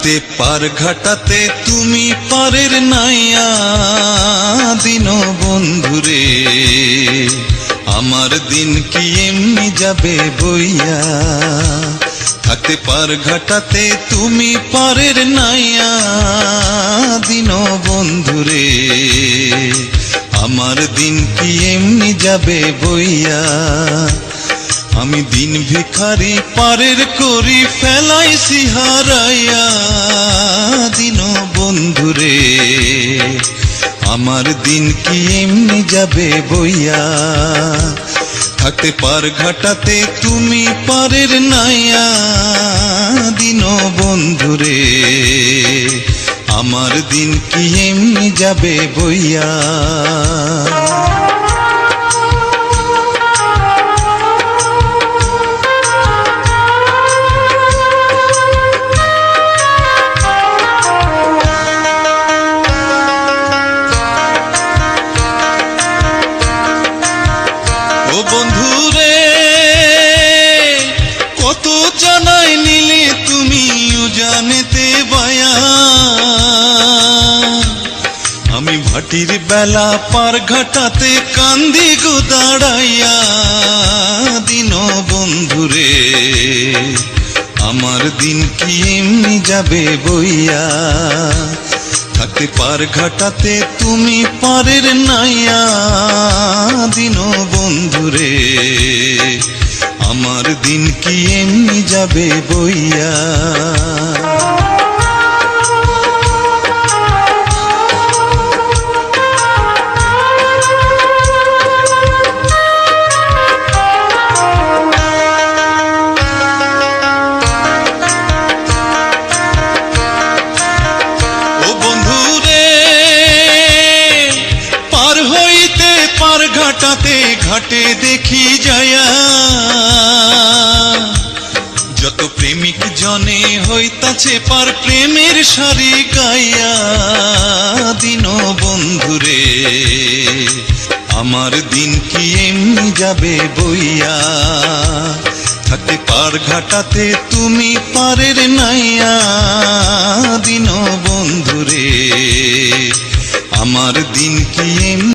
হাতে পার ঘাটাতে তুমি পারের নাইয়া দিন বন্ধুরে, আমার দিন কি এমনি যাবে বইয়া। হাতে পার ঘাটাতে তুমি পারের নাইয়া দিন বন্ধুরে, আমার দিন কি এমনি যাবে বইয়া। আমি দিন ভিখারি পারের করি ফেলাইছি হারাইয়া দিন বন্ধুরে, আমার দিন কি এমনি যাবে বইয়া। থাকতে পার ঘাটাতে তুমি পারের নাইয়া দিন বন্ধুরে, আমার দিন কি এমনি যাবে বইয়া। ও বন্ধুরে কত জানাই নিলে তুমিও জানেতে বায়া, আমি ভাটির বেলা পার ঘাটাতে কান্দি গো দাঁড়াইয়া দিন বন্ধুরে, আমার দিন কি এমনি যাবে বইয়া। থাকতে পার ঘাটাতে তুমি পারের নাইয়া দিন বন্ধুরে, আমার দিন কি এমনি যাবে বইয়া। ঘাটাতে ঘাটে দেখি যায়া যত প্রেমিক জনে হইতাছে পার প্রেমের সারি গাইয়া দিন বন্ধুরে, আমার দিন কি এমনি যাবে বইয়া। থাকতে পার ঘাটাতে তুমি পারের নাইয়া দিন বন্ধুরে, আমার দিন কি এমনি